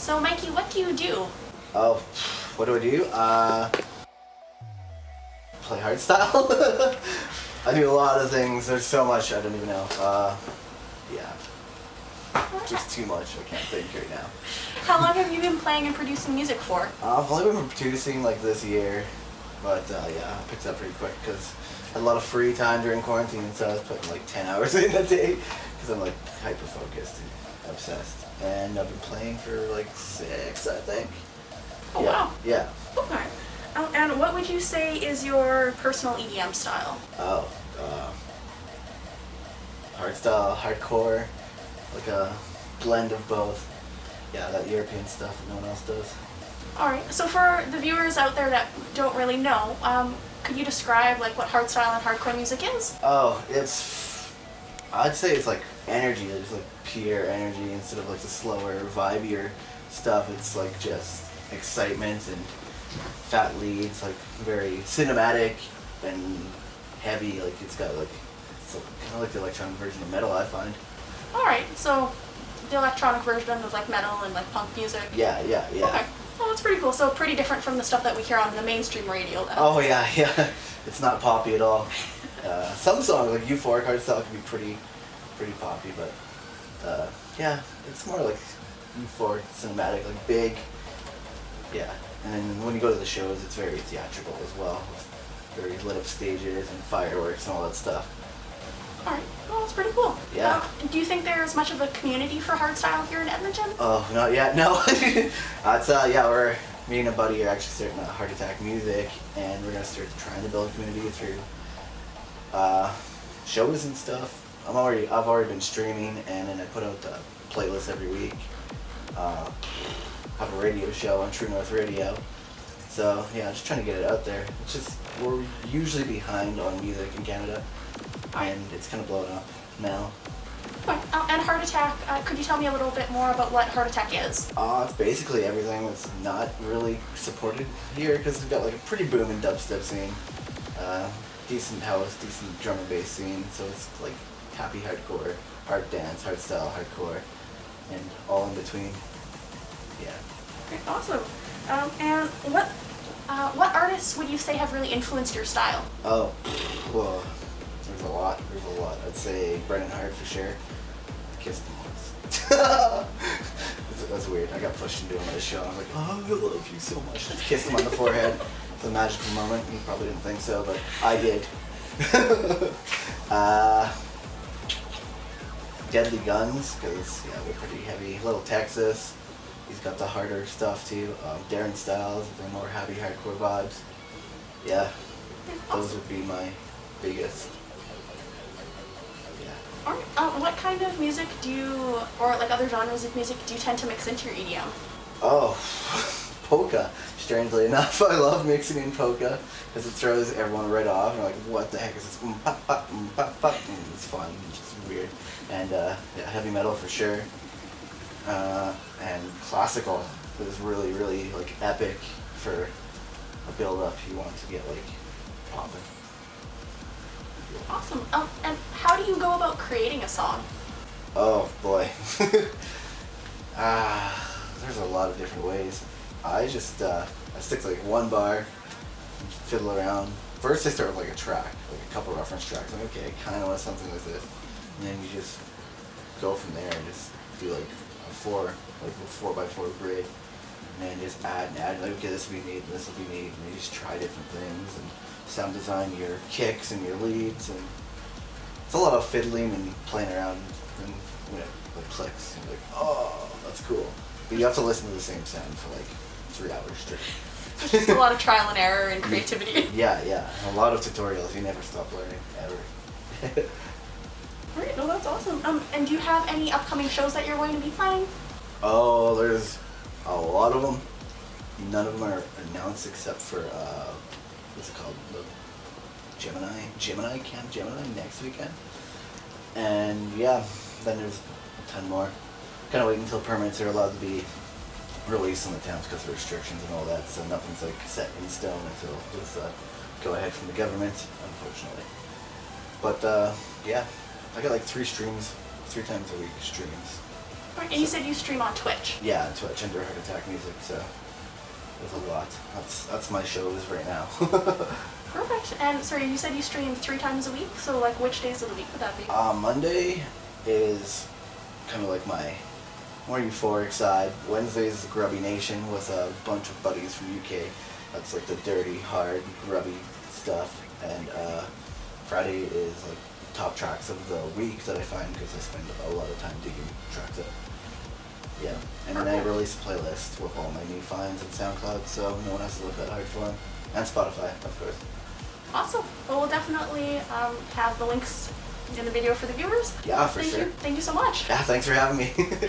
So, Mikey, what do you do? Oh, what do I do? Play hardstyle. I do a lot of things. There's so much I don't even know. Yeah. Just too much. I can't think right now. How long have you been playing and producing music for? I've only been producing like this year, but yeah, I picked it up pretty quick because I had a lot of free time during quarantine, so I was putting like 10 hours in a day because I'm like hyper focused and obsessed. And I've been playing for like 6, I think. Oh, yeah. wow. Yeah. Okay. And what would you say is your personal EDM style? Oh, hardstyle, hardcore, like a blend of both. Yeah, that European stuff that no one else does. Alright, so for the viewers out there that don't really know, could you describe like what hardstyle and hardcore music is? Oh, I'd say it's like energy, it's like pure energy instead of like the slower, vibier stuff. It's like just excitement and fat leads, like very cinematic and heavy. Like it's got like, it's like, kind of like the electronic version of metal, I find. Alright, so the electronic version of like metal and like punk music. Yeah. Okay. Well, that's pretty cool. So pretty different from the stuff that we hear on the mainstream radio then. Oh yeah. It's not poppy at all. Some songs like euphoric hardstyle can be pretty poppy, but yeah, it's more like euphoric, cinematic, like big. Yeah, and then when you go to the shows, it's very theatrical as well. With very lit up stages and fireworks and all that stuff. Alright, well, that's pretty cool. Yeah. Do you think there's much of a community for hardstyle here in Edmonton? Oh, not yet. No. Yeah, me and a buddy are actually starting Heart Attack Music, and we're gonna start trying to build a community through shows and stuff. I've already been streaming, and then I put out the playlist every week. Have a radio show on True North Radio. So yeah, just trying to get it out there. It's just we're usually behind on music in Canada, and it's kind of blowing up now. Okay. And Heart Attack, could you tell me a little bit more about what Heart Attack is? It's basically everything that's not really supported here because we've got like a pretty booming dubstep scene, decent house, decent drum and bass scene. So it's like happy hardcore, hard dance, hardstyle, hardcore, and all in between. Yeah. Okay, awesome. And what artists would you say have really influenced your style? Oh, well, there's a lot. I'd say Brennan Hart for sure. I kissed him once. That's weird. I got pushed into him at a show. I was like, oh, I love you so much. I kissed him on the forehead. It's a magical moment. He probably didn't think so, but I did. Deadly Guns, because yeah, they're pretty heavy. Little Texas. He's got the harder stuff too. Darren Styles, the more happy hardcore vibes. Yeah, those would be my biggest. Yeah. Alright, what kind of music do you, or like other genres of music, do you tend to mix into your EDM? Oh, polka. Strangely enough, I love mixing in polka because it throws everyone right off. You're like, what the heck is this? Pop, pop, pop, pop. It's fun. It's just weird. And yeah, heavy metal for sure. And classical is really, really like epic for a build-up you want to get like popping. Awesome. And how do you go about creating a song? Oh boy. There's a lot of different ways. I just I stick to like one bar, fiddle around. First I start with like a track, like a couple reference tracks. I'm like, okay, I kind of want something like this. And then you just go from there and just do like a 4x4 grid. And then just add and add, like, okay, this will be neat, this will be neat. And you just try different things and sound design your kicks and your leads. And it's a lot of fiddling and playing around and when it like clicks, you're like, oh, that's cool. But you have to listen to the same sound for like 3 hours straight. It's just a lot of trial and error and creativity. Yeah. A lot of tutorials. You never stop learning, ever. Alright, well that's awesome. And do you have any upcoming shows that you're going to be playing? Oh, there's a lot of them. None of them are announced except for, what's it called? The Gemini Camp Gemini next weekend. And yeah, then there's a ton more. Kind of waiting until permits are allowed to be released in the towns because of restrictions and all that, so nothing's like set in stone until there's go ahead from the government, unfortunately. But yeah, I got like 3 times a week streams And you said you stream on Twitch. Yeah, on Twitch under Heart Attack Music. So there's a lot. That's my shows right now. Perfect. And sorry, you said you stream 3 times a week. So like, which days of the week would that be? Monday is kind of like my more euphoric side. Wednesday is Grubby Nation with a bunch of buddies from UK. That's like the dirty, hard, grubby stuff. And Friday is like top tracks of the week that I find because I spend a lot of time digging tracks up. Yeah, and then I release a playlist with all my new finds on SoundCloud, so no one has to look that hard for them. And Spotify, of course. Awesome. Well, we'll definitely have the links in the video for the viewers. Yeah, for Thank sure. you. Thank you so much. Yeah, thanks for having me.